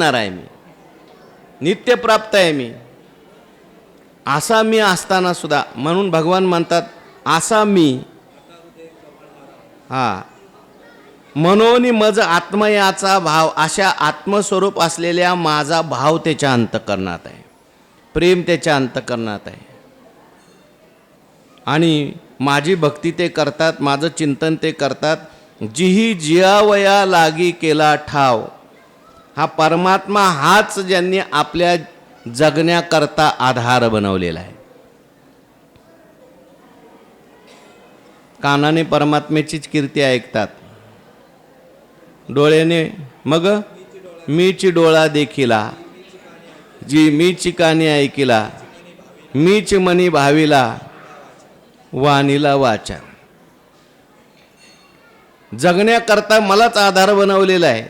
आहे, मी नित्य प्राप्त आहे, मी असा मी असताना सुद्धा, म्हणून भगवान म्हणतात असा मी, हा मनोनी मज आत्मयाचा भाव, अशा आत्मस्वरूप असलेल्या माझा भाव त्याच्या अंतःकरणात आहे, प्रेम त्याच्या अंतःकरणात आहे, आणि माझी भक्ती ते करतात, माझं चिंतन ते करतात. जिही जियावया लागी केला ठाव, हा परमात्मा हाच ज्यांनी आपल्या जगण्याकरता आधार बनवलेला आहे. कानाने परमात्म्याचीच कीर्ती ऐकतात, डोळ्याने मग मीची डोळा देखिला, जी मीची कानी ऐकिला, मीच मनी भाविला, वाणीला वाचा. जगण्याकरता मलाच आधार बनवलेला आहे.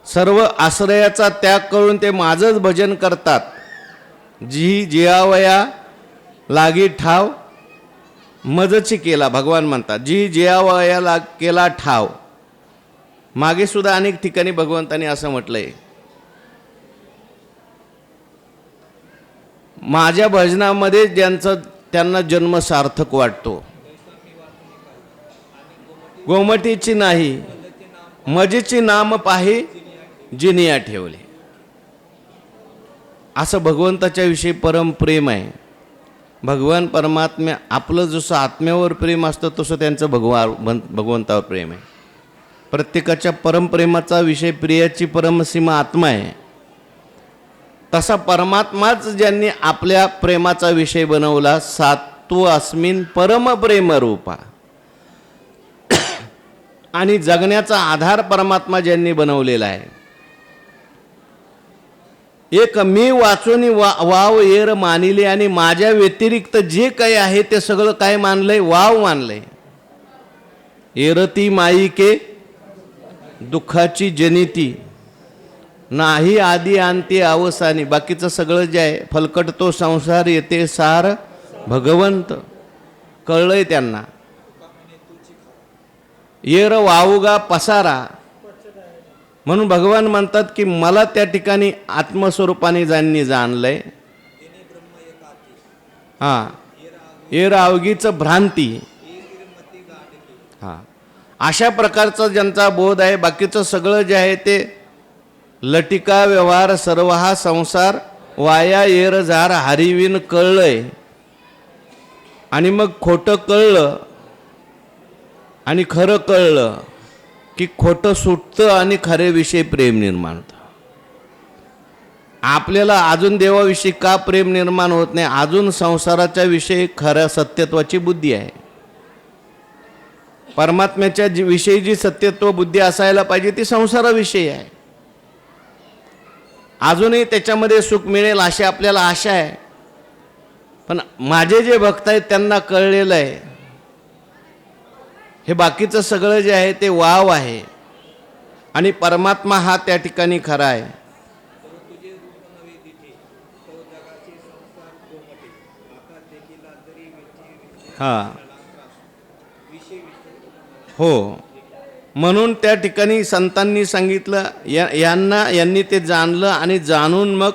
सर्व आश्रयाचा त्याग करून ते माझंच भजन करतात. जी जियावया लागी ठाव मजची केला, भगवान म्हणतात जी जियावया केला ठाव. मागे सुद्धा अनेक ठिकाणी भगवंतांनी असं म्हटलंय, माझ्या भजनामध्ये ज्यांचा त्यांना जन्म सार्थक वाटतो, गोमटीची नाही मजेची नाम पाही जिनिया ठेवले. असं भगवंताच्या विषयी परम प्रेम आहे. भगवान परमात्म्या आपलं जसं आत्म्यावर प्रेम असतं तसं त्यांचं भगवंतावर प्रेम आहे. प्रत्येकाच्या परमप्रेमाचा विषय प्रियाची परमसीमा आत्मा आहे. तसा परमात्माच ज्यांनी आपल्या प्रेमाचा विषय बनवला, सात्व अस्मिन परम प्रेम रूपा, आणि जगण्याचा आधार परमात्मा ज्यांनी बनवलेला आहे. एक मी वाचून वाव येर मानिले, आणि माझ्या व्यतिरिक्त जे काही आहे ते सगळं काय मानलंय, वाव मानलंय. येरती माईके दुःखाची जनिती, नाही आधी अंती अवसानी. बाकीचं सगळं जे आहे फलकट तो संसार, येते सार भगवंत. कळलंय त्यांना. येर वावुगा पसारा, म्हणून भगवान म्हणतात की मला त्या ठिकाणी आत्मस्वरूपाने ज्यांनी जाणलंय, हा येर अवघीचं भ्रांती, हा अशा प्रकारचा ज्यांचा बोध आहे. बाकीचं सगळं जे आहे ते लटिका व्यवहार, सर्व हा संसार वाया येर झार हरिविन कळलंय. आणि मग खोटं कळलं आणि खरं कळलं की खोटं सुटतं आणि खऱ्याविषयी प्रेम निर्माण होतं. आपल्याला अजून देवाविषयी का प्रेम निर्माण होत नाही? अजून संसाराच्या विषयी खऱ्या सत्यत्वाची बुद्धी आहे. परमात्म्याच्या विषयी जी सत्यत्व बुद्धी असायला पाहिजे ती संसाराविषयी आहे. अजूनही त्याच्यामध्ये सुख मिळेल अशी आपल्याला आशा आहे. पण माझे जे भक्त आहेत त्यांना कळलेलं आहे हे बाकीचं सगळं जे आहे ते वाव आहे, आणि परमात्मा हा त्या ठिकाणी खरा आहे. हा हो, म्हणून त्या ठिकाणी संतांनी सांगितलं यांनी ते जाणलं, आणि जाणून मग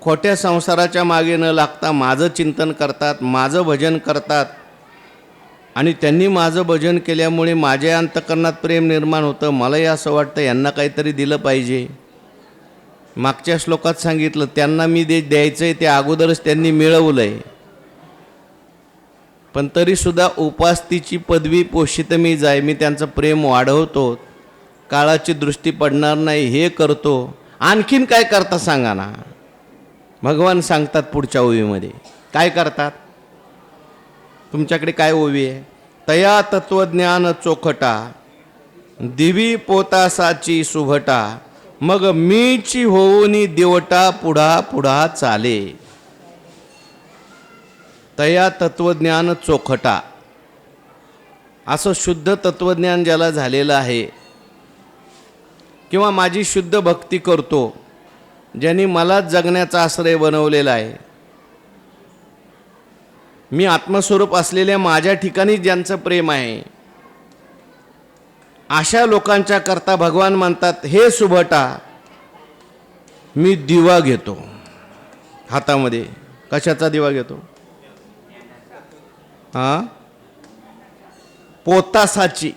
खोट्या संसाराच्या मागे न लागता माझं चिंतन करतात, माझं भजन करतात. आणि त्यांनी माझं भजन केल्यामुळे माझ्या अंतःकरणात प्रेम निर्माण होतं. मलाही असं वाटतं यांना काहीतरी दिलं पाहिजे. मागच्या श्लोकात सांगितलं त्यांना मी द्यायचंय ते अगोदरच त्यांनी मिळवलंय. पण तरीसुद्धा उपासतीची पदवी पोषित मी जाय, मी त्यांचं प्रेम वाढवतो, काळाची दृष्टी पडणार नाही हे करतो. आणखीन काय करता सांगा ना. भगवान सांगतात पुढच्या ओवीमध्ये काय करतात. तुमच्याकडे काय ओवी आहे? तया तत्वज्ञान चोखटा, दिवी पोतासाची सुभटा, मग मीची होऊनी दिवटा पुढा पुढा चाले. तया तत्वज्ञान चोखटा, असं शुद्ध तत्वज्ञान ज्याला झालेलं आहे, किंवा माझी शुद्ध भक्ती करतो, ज्यांनी मला जगण्याचा आश्रय बनवलेला आहे, मी आत्मस्वरूप असलेल्या माझ्या ठिकाणी ज्यांचं प्रेम आहे, अशा लोकांच्या करता भगवान म्हणतात, हे सुभटा मी दिवा घेतो हातामध्ये. कशाचा दिवा घेतो? हा, पोतासाची.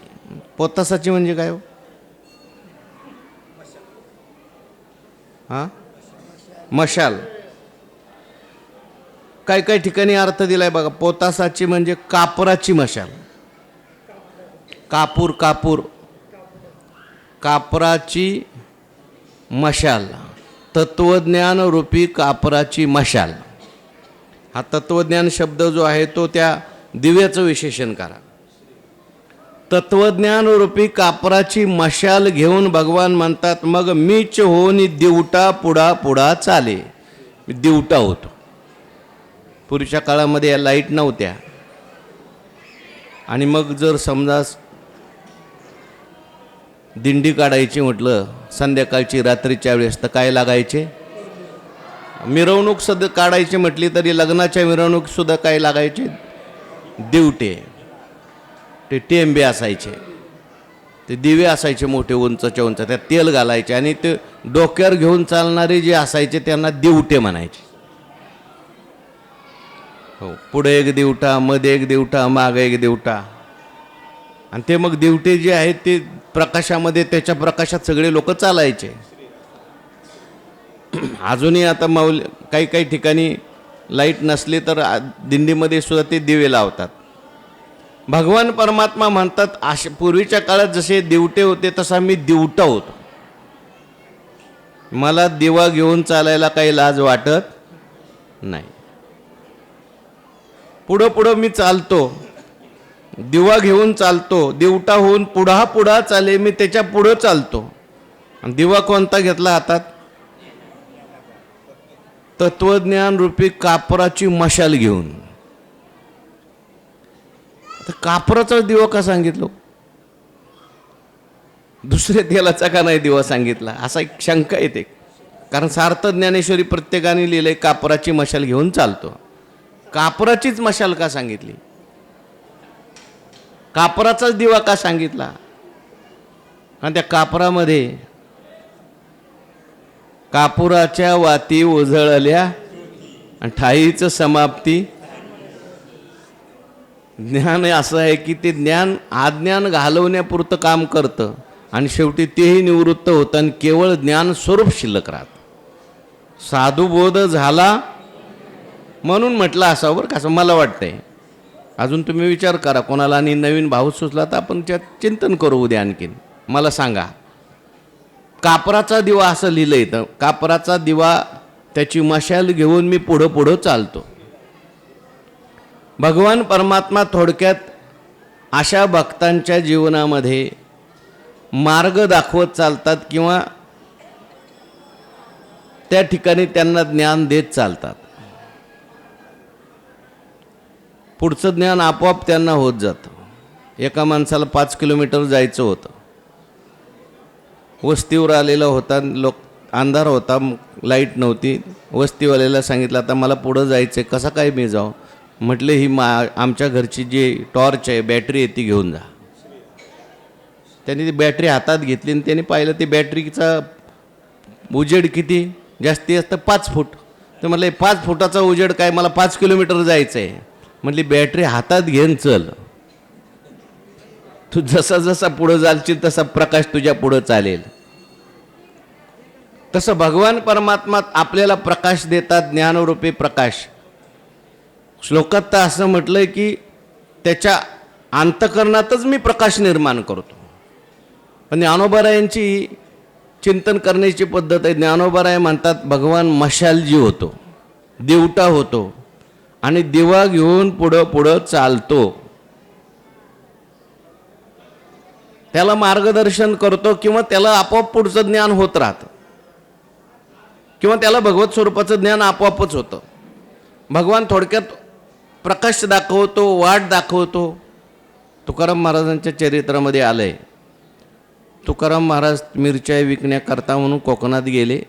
पोतासाची म्हणजे काय हो? हा, मशाल. काही काही ठिकाणी अर्थ दिलाय बघा. पोतासाची म्हणजे कापराची मशाल. कापूर, कापूर, कापराची मशाल. तत्वज्ञान रूपी कापराची मशाल. हा तत्वज्ञान शब्द जो आहे तो त्या दिव्याचं विशेषण करा. तत्वज्ञान रूपी कापराची मशाल घेऊन भगवान म्हणतात, मग मीच होऊन दिवटा पुढा पुढा चाले. दिवटा होतो. पूर्वीच्या काळामध्ये या लाईट नव्हत्या. आणि मग जर समजा दिंडी काढायची म्हटलं संध्याकाळची, रात्रीच्या वेळेस, तर काय लागायचे? मिरवणूक सुद्धा काढायची म्हटली तरी लग्नाच्या मिरवणूक सुद्धा काय लागायचे? दिवटे. ते टेंबे असायचे, ते दिवे असायचे मोठे उंचच्या उंच, त्यात तेल घालायचे आणि ते डोक्यावर घेऊन चालणारे जे असायचे त्यांना दिवटे म्हणायचे. हो, पुढे एक दिवटा, मध्ये एक दिवटा, मागे एक दिवटा. आणि ते मग दिवटे जे आहेत ते प्रकाशामध्ये, त्याच्या प्रकाशात सगळे लोक चालायचे. अजूनही आता काही काही ठिकाणी लाईट नसली तर दिंडीमध्ये सुद्धा ते दिवे लावतात. भगवान परमात्मा म्हणतात, पूर्वीच्या काळात जसे दिवटे होते तसा मी दिवटा होतो. मला दिवा घेऊन चालायला काही लाज वाटत नाही. पुढं पुढं मी चालतो, दिवा घेऊन चालतो. दिवटा होऊन पुढा पुढा चाले, मी त्याच्या पुढं चालतो. आणि दिवा कोणता घेतला हातात? तत्वज्ञान रूपी कापराची मशाल घेऊन. आता कापराचा दिवा का सांगितलं? दुसऱ्या तेलाचा का नाही दिवा सांगितला? असा एक शंका येते. कारण सार्थ ज्ञानेश्वरी प्रत्येकाने लिहिलंय कापराची मशाल घेऊन चालतो. कापराचीच मशाल का सांगितली? कापराचाच दिवा का सांगितला? आणि त्या कापरामध्ये कापुराच्या वाती उजळल्या आणि ठाईचं समाप्ती. ज्ञान असं आहे की ते ज्ञान अज्ञान घालवण्यापुरतं काम करतं आणि शेवटी तेही निवृत्त होतं आणि केवळ ज्ञान स्वरूप शिल्लक राहतं. साधुबोध झाला म्हणून म्हटलं असावं बरं का, असं मला वाटतंय. अजून तुम्ही विचार करा, कोणाला आणि नवीन भाव सुचला तर आपण त्यात चिंतन करू उद्या आणखीन. मला सांगा, कापराचा दिवा असं लिहिलं इथं. कापराचा दिवा, त्याची मशाल घेऊन मी पुढं पुढं चालतो. भगवान परमात्मा थोडक्यात अशा भक्तांच्या जीवनामध्ये मार्ग दाखवत चालतात किंवा त्या ठिकाणी त्यांना ज्ञान देत चालतात. पुढचं ज्ञान आपोआप त्यांना होत जातं. एका माणसाला 5 किलोमीटर जायचं होतं. वस्तीवर आलेला होता, अंधार होता, लाईट नव्हती. वस्तीवाल्याला सांगितलं, आता मला पुढं जायचं आहे, कसं काय मी जाऊ? म्हटले, ही आमच्या घरची जी टॉर्च आहे, बॅटरी आहे, ती घेऊन जा. त्यांनी ती बॅटरी हातात घेतली आणि त्यांनी पाहिलं ती बॅटरीचा उजेड किती जास्ती असतं? 5 फूट. तर म्हटलं, 5 फुटाचा उजेड काय, मला 5 किलोमीटर जायचं आहे. म्हटली, बॅटरी हातात घेऊन चल. तू जसा जसा पुढं जालशील तसा प्रकाश तुझ्या पुढं चालेल. तसं भगवान परमात्मा आपल्याला प्रकाश देतात, ज्ञानरूपी प्रकाश. श्लोकात तर असं म्हटलंय की त्याच्या अंतःकरणातच मी प्रकाश निर्माण करतो. पण ज्ञानोबारायांची चिंतन करण्याची पद्धत आहे. ज्ञानोबाराय म्हणतात, भगवान मशाल जी होतो, दिवटा होतो आणि दिवा घेऊन पुढं पुढं चालतो. त्याला मार्गदर्शन करतो किंवा त्याला आपोआप पुढचं ज्ञान होत राहतं किंवा त्याला भगवत स्वरूपाचं ज्ञान आपोआपच होतं. भगवान थोडक्यात प्रकाश दाखवतो, वाट दाखवतो. तुकाराम महाराजांच्या चरित्रामध्ये आलंय. तुकाराम महाराज मिरच्या विकण्याकरता म्हणून कोकणात गेले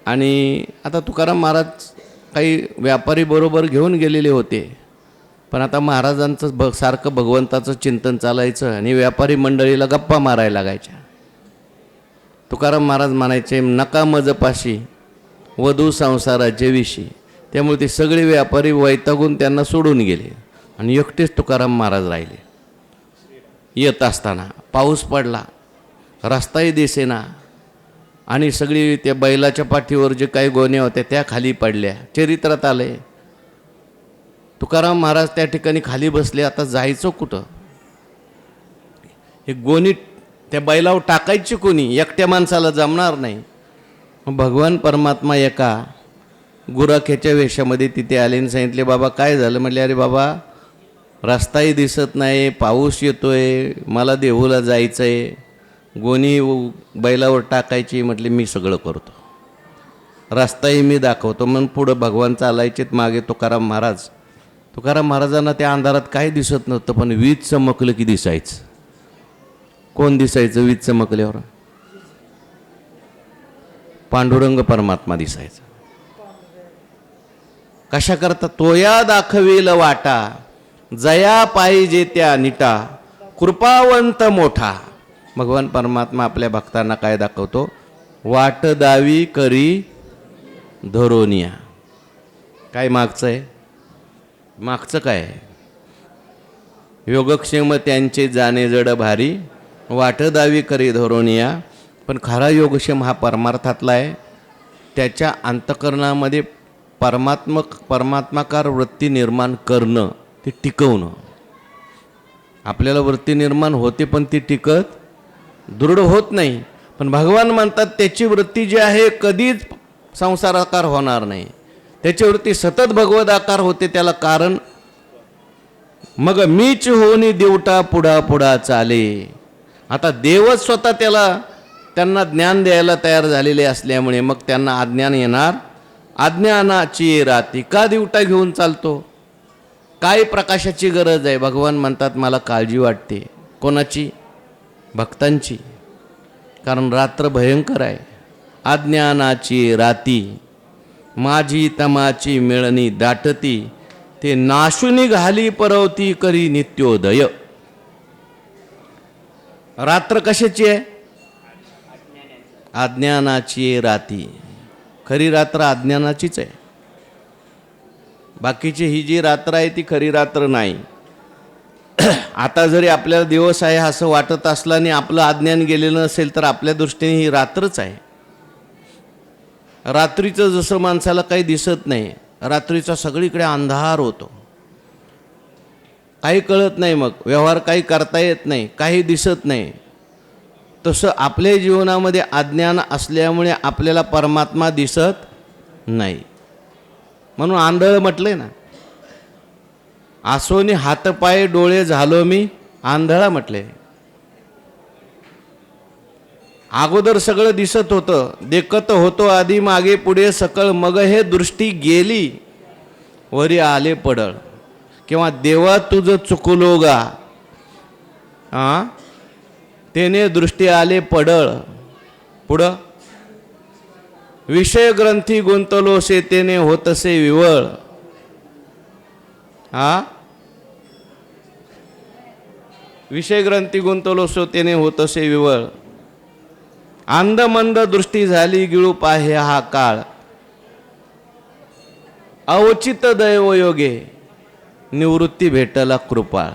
आणि आता तुकाराम महाराज काही व्यापारी बरोबर घेऊन गेलेले होते पण आता महाराजांचं सारखं भगवंताचं चिंतन चालायचं आणि व्यापारी मंडळीला गप्पा मारायला लागायच्या. तुकाराम महाराज म्हणायचे, नका मजपाशी वधू संसाराचे विषयी. त्यामुळे ते सगळे व्यापारी वैतागून त्यांना सोडून गेले आणि एकटेच तुकाराम महाराज राहिले. येत असताना पाऊस पडला, रस्ताही दिसेना आणि सगळी त्या बैलाच्या पाठीवर जे काही गोण्या होत्या त्या खाली पडल्या. चरित्रात आले तुकाराम महाराज त्या ठिकाणी खाली बसले. आता जायचं कुठं? हे गोणी त्या बैलावर टाकायची कोणी? एकट्या माणसाला जमणार नाही. भगवान परमात्मा एका गुराख्याच्या वेशामध्ये तिथे आले आणि सांगितले, बाबा काय झालं? म्हटले, अरे बाबा रस्ताही दिसत नाही, पाऊस येतोय, मला देहूला जायचं आहे, गोणी बैलावर टाकायची. म्हटले, मी सगळं करतो, रस्ताही मी दाखवतो. मग पुढं भगवान चालायचेत, मागे तुकाराम महाराज. तुकाराम महाराजांना त्या अंधारात काही दिसत नव्हतं, पण वीज चमकलं की दिसायचं. कोण दिसायचं वीज चमकल्यावर? पांडुरंग परमात्मा दिसायचा. कशा करता? तोया दाखवेल वाटा, जया पाहिजे त्या निटा, कृपावंत मोठा. भगवान परमात्मा आपल्या भक्तांना काय दाखवतो? वाट दावी करी धरोनिया. काय मागचं आहे? मागचं काय? योगक्षेम त्यांचे जाणे जड भारी, वाट दावी करी धरोनिया. पण खरा योगक्षेम हा परमार्थातला आहे. त्याच्या अंतःकरणामध्ये परमात्माकार वृत्ती निर्माण करणं, ती टिकवणं. आपल्याला वृत्ती निर्माण होते पण ती टिकत दृढ होत नाही. पण भगवान म्हणतात त्याची वृत्ती जी आहे कधीच संसाराकार होणार नाही. त्याची वृत्ती सतत भगवदाकार होते. त्याला कारण मग मीच होनी देवटा पुढा पुढा चाले. आता देवच स्वतः त्यांना ज्ञान द्यायला तयार झालेले असल्यामुळे मग त्यांना अज्ञान येणार. अज्ञानाची राती का दिवटा घेऊन चालतो? काय प्रकाशाची गरज आहे? भगवान म्हणतात मला काळजी वाटते. कोणाची? भक्तांची. कारण रात्र भयंकर आहे. अज्ञानाची राती माझी तमाची मिळणी दाटती, ते नाशुनी घाली परवती करी नित्योदय. रात्र कशाची आहे? अज्ञानाची राती. खरी रात्र अज्ञानाचीच आहे. बाकीची ही जी रात्र आहे ती खरी रात्र नाही. आता जरी आपल्याला दिवस आहे असं वाटत असलं आणि आपलं अज्ञान गेलेलं नसेल तर आपल्या दृष्टीने ही रात्रच आहे. रात्रीचं जसं माणसाला काही दिसत नाही, रात्रीचा सगळीकडे अंधार होतो, काही कळत नाही, मग व्यवहार काही करता येत नाही, काही दिसत नाही. तसं आपल्या जीवनामध्ये अज्ञान असल्यामुळे आपल्याला परमात्मा दिसत नाही. म्हणून आंधळ म्हटले ना, आसोनी हातपाय डोळे झालो मी आंधळा म्हटले. अगोदर सगळं दिसत होतं, देखत होतो आधी मागे पुढे सकळ, मग हे दृष्टी गेली वरी आले पडळ. किंवा देवा तुझं चुकलो गा, तेने दृष्टी आले पडळ. पुढं विषय ग्रंथी गुंतलोसे तेने होतसे विवळ. विषय ग्रंथी गुंतलोसो तेने होतसे विवळ. अंध मंद दृष्टी झाली गिळू पाहे हा काळ. अवचित दैवयोगे निवृत्ती भेटला कृपाळ.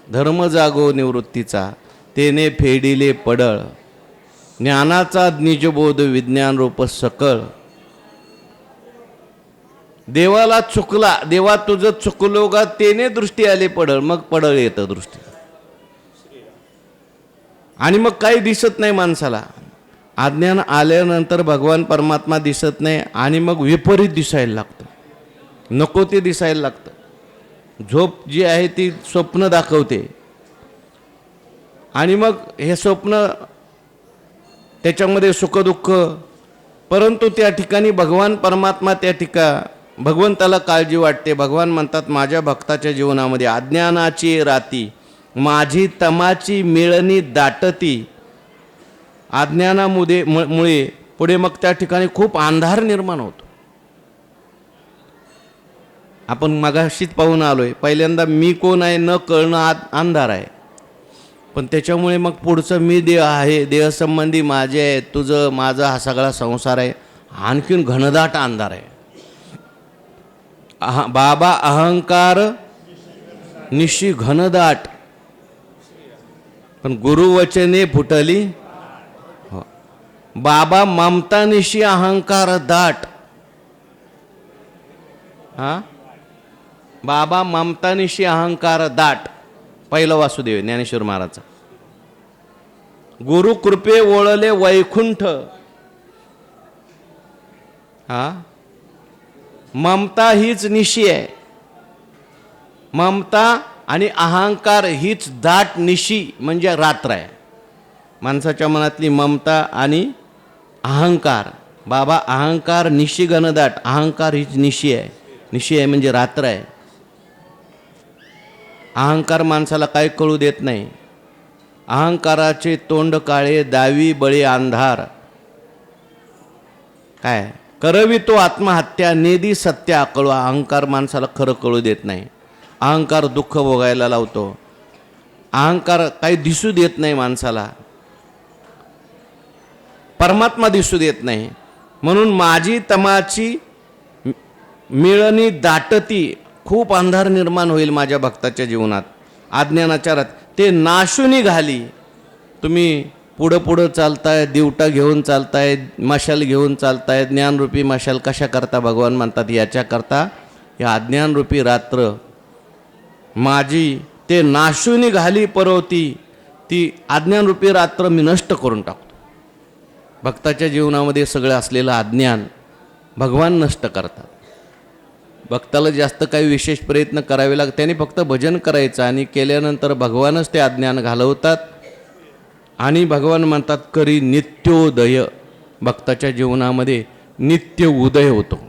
धर्म जागो निवृत्तीचा तेने फेडिले पडळ. ज्ञानाचा निजबोध विज्ञान रूप सकळ. देवाला चुकला, देवा तुझं चुकलो गा तेने दृष्टी आले पडळ. मग पडळ येतं दृष्टी. आणि मग काही दिसत नाही माणसाला. अज्ञान आल्यानंतर भगवान परमात्मा दिसत नाही आणि मग विपरीत दिसायला लागतं, नको ते दिसायला लागतं. झोप जी आहे ती स्वप्न दाखवते आणि मग हे स्वप्न त्याच्यामध्ये सुखदुःख. परंतु त्या ठिकाणी भगवान परमात्मा, त्या भगवंताला काळजी वाटते. भगवान म्हणतात माझ्या भक्ताच्या जीवनामध्ये अज्ञानाची राती माझी तमाची मिळणी दाटती. आपण मगाशीच पाहून आलोय, पहिल्यांदा मी कोण आहे न कळणं अंधार आहे, पण त्याच्यामुळे मग पुढचं मी देह आहे, देहसंबंधी माझे आहे, तुझं माझा हा सगळा संसार आहे, आणखीन घनदाट अंधार आहे. बाबा अहंकार निशी घनदाट, पण गुरुवचने फुटली. हो. बाबा ममता निशी अहंकार दाट. हा, बाबा ममता निशी अहंकार दाट, पहिलं वासुदेव ज्ञानेश्वर महाराजचा. गुरु कृपे ओळले वैकुंठ. हा, ममता हीच निशी आहे. ममता आणि अहंकार हीच दाट निशी म्हणजे रात्र आहे. माणसाच्या मनातली ममता आणि अहंकार. बाबा अहंकार निशी घनदाट, अहंकार हीच निशी आहे. निशी आहे म्हणजे रात्र आहे. अहंकार माणसाला काय कळू देत नाही. अहंकाराचे तोंड काळे, दावी बळी अंधार. काय करवी तो आत्महत्या, नेदी सत्य आकळू. अहंकार माणसाला खरं कळू देत नाही. अहंकार दुःख भोगायला लावतो. अहंकार काही दिसू देत नाही माणसाला, परमात्मा दिसू देत नाही. म्हणून माझी तमाची मिळणी दाटती, खूप अंधार निर्माण होईल माझ्या भक्ताच्या जीवनात. अज्ञानाच्या रात ते नाशू निघाली. तुम्ही पुढं पुढं चालताय, दिवटा घेऊन चालताय, मशाल घेऊन चालताय. ज्ञानरूपी मशाल कशा करता भगवान म्हणतात, याच्याकरता या अज्ञानरूपी रात्र माझी ते नाशू निघाली परवती. ती अज्ञानरूपी रात्र मी नष्ट करून टाकतो. भक्ताच्या जीवनामध्ये सगळं असलेलं अज्ञान भगवान नष्ट करतात. भक्ताला जास्त काही विशेष प्रयत्न करावे लागतात. त्यांनी फक्त भजन करायचं आणि केल्यानंतर भगवानच ते अज्ञान घालवतात. आणि भगवान म्हणतात करी नित्योदय. भक्ताच्या जीवनामध्ये नित्य उदय होतो.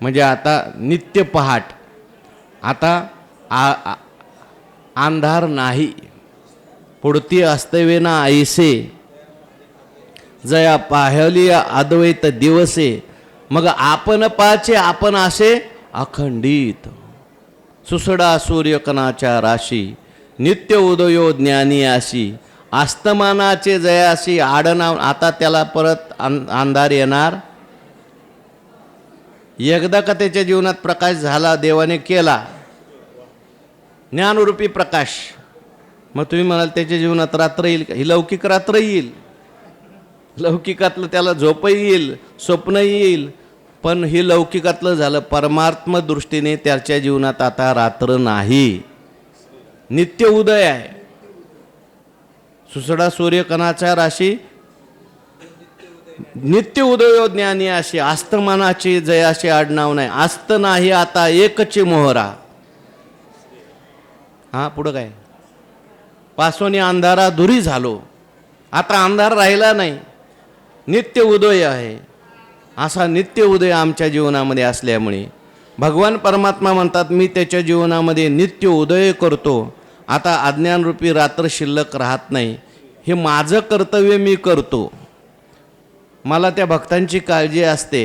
म्हणजे आता नित्य पहाट, आता अंधार नाही. पुढती अस्तवे ना ऐसे, जया पाहली अद्वैत दिवसे. मग आपण पाचे आपण असे अखंडित. सुसडा सूर्यकणाच्या राशी, नित्य उदयो ज्ञानी आशी. अस्तमानाचे जयाशी आडनाव. आता त्याला परत अंधार येणार. एकदा का त्याच्या जीवनात प्रकाश झाला, देवाने केला ज्ञानरूपी प्रकाश, मग तुम्ही म्हणाल त्याच्या जीवनात रात्र येईल का? ही लौकिक रात्र येईल. लौकिकातलं त्याला झोपही येईल, स्वप्नही येईल. पण हे लौकिकातलं झालं. परमात्म दृष्टीने त्याच्या जीवनात आता रात्र नाही, नित्य उदय आहे. सुसडा सूर्यकणाच्या राशी, नित्य उदयो ज्ञानी अशी. आस्तमानाची जयाशी आडनाव नाही. आस्त नाही आता एकची मोहरा. हा, पुढं काय? पासोनी अंधारा दुरी झालो. आता अंधार राहिला नाही, नित्य उदय आहे. असा नित्य उदय आमच्या जीवनामध्ये असल्यामुळे भगवान परमात्मा म्हणतात मी त्याच्या जीवनामध्ये नित्य उदय करतो. आता अज्ञानरूपी रात्र शिल्लक राहत नाही. हे माझं कर्तव्य मी करतो. मला त्या भक्तांची काळजी असते,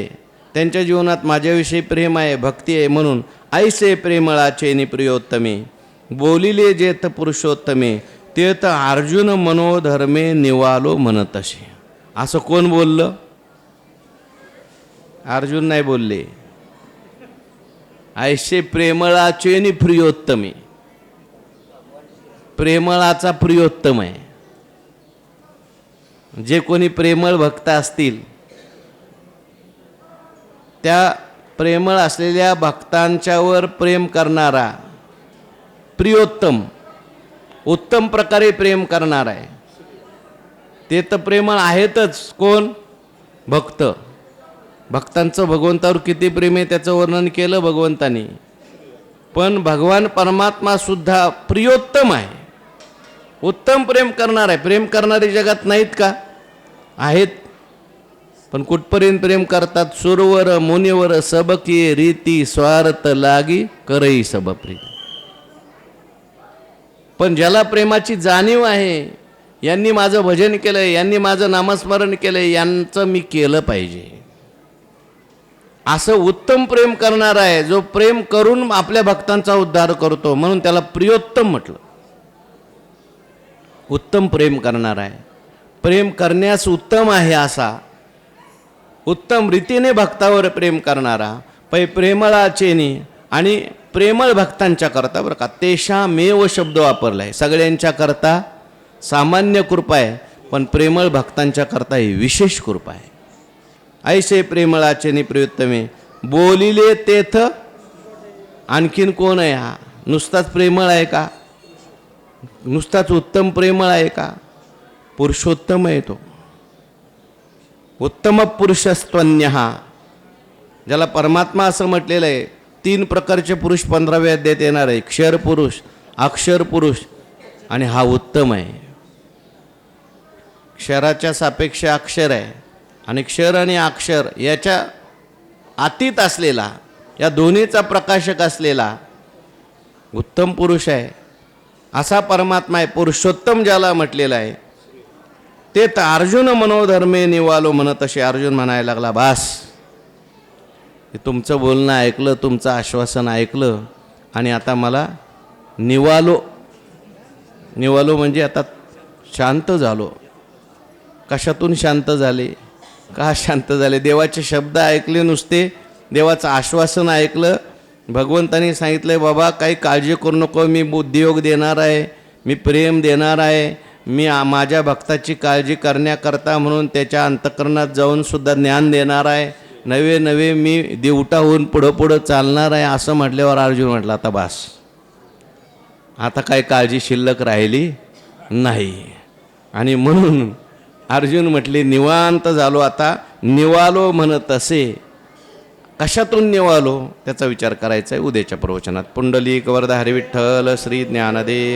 त्यांच्या जीवनात माझ्याविषयी प्रेम आहे, भक्ती आहे. म्हणून ऐसे प्रेमळाचे निप्रियोत्तमे, बोलिले जेथ पुरुषोत्तमे, तेथ अर्जुन मनोधर्मे निवालो म्हणतसे. असं कोण बोललं? अर्जुन नाही बोलले. ऐसे प्रेमळाचे नि प्रियोत्तमे. प्रेमळाचा प्रियोत्तम आहे. जे कोणी प्रेमळ भक्त असतील, त्या प्रेमळ असलेल्या भक्तांच्यावर प्रेम करणारा प्रियोत्तम, उत्तम प्रकारे प्रेम करणार आहे. ते तर प्रेमळ आहेतच. कोण? भक्त. भक्तांचं भगवंतावर किती प्रेम आहे त्याचं वर्णन केलं भगवंतानी. पण भगवान परमात्मा सुद्धा प्रियोत्तम आहे, उत्तम प्रेम करणार आहे. प्रेम करणारे जगात नाहीत का? आहेत. पण कुठपर्यंत प्रेम करतात? सुरवर मुनिवर सबकी रीती, स्वार्थ लागी करई सब प्रीती. पण ज्याला प्रेमाची जाणीव आहे, यांनी माझं भजन केलंय, यांनी माझं नामस्मरण केलंय, यांचं मी केलं पाहिजे. असं उत्तम प्रेम करणारा आहे, जो प्रेम करून आपल्या भक्तांचा उद्धार करतो, म्हणून त्याला प्रियोत्तम म्हटलं. उत्तम प्रेम करणारा आहे, प्रेम करण्यास उत्तम आहे असा, उत्तम रीतीने भक्तावर प्रेम करणारा, प्रेमळाचेनी आणि प्रेमळ भक्तांच्या करता, बरं का, तेषामेव शब्द वापरला आहे. सगळ्यांच्या करता सामान्य कृपा आहे, पण प्रेमळ भक्तांच्या करता ही विशेष कृपा आहे. ऐसे प्रेमळाचेनी प्रियोत्तमे बोलिले तेथ. आणखीन कोण आहे हा? नुसताच प्रेमळ आहे का? नुसताच उत्तम प्रेमळ आहे का? पुरुषोत्तम आहे तो. उत्तम पुरुषस्त्वन्य, ज्याला परमात्मा असं म्हटलेलं आहे. 3 प्रकारचे पुरुष 15व्या अध्यायात येणार आहे. क्षर पुरुष, अक्षर पुरुष आणि हा उत्तम आहे. क्षराच्या सापेक्ष अक्षर आहे आणि क्षर आणि अक्षर याच्या अतीत असलेला, या दोन्हीचा प्रकाशक असलेला उत्तम पुरुष आहे. असा परमात्मा आहे. पुरुषोत्तम ज्याला म्हटलेलं आहे ते तर अर्जुन मनोधर्मे निवालो म्हणत असे. अर्जुन म्हणायला लागला, बास, तुमचं बोलणं ऐकलं, तुमचं आश्वासन ऐकलं आणि आता मला निवालो. निवालो म्हणजे आता शांत झालो. कशातून शांत झाले? का शांत झाले? देवाचे शब्द ऐकले, नुसते देवाचं आश्वासन ऐकलं. भगवंतानी सांगितलं, बाबा काही काळजी करू नको, मी बुद्धियोग देणार आहे, मी प्रेम देणार आहे, मी माझ्या भक्ताची काळजी करण्याकरता म्हणून त्याच्या अंतःकरणात जाऊन सुद्धा ज्ञान देणार आहे, नवे नवे मी देवटा होऊन पुढं पुढं चालणार आहे. असं म्हटल्यावर अर्जुन म्हटलं, आता बास, आता काय काळजी शिल्लक राहिली नाही. आणि म्हणून अर्जुन म्हटले, निवांत झालो, आता निवालो म्हणत असे. कशातून निवालो त्याचा विचार करायचा आहे उद्याच्या प्रवचनात. पुंडलिक वरद हरी विठ्ठल श्री ज्ञानदेव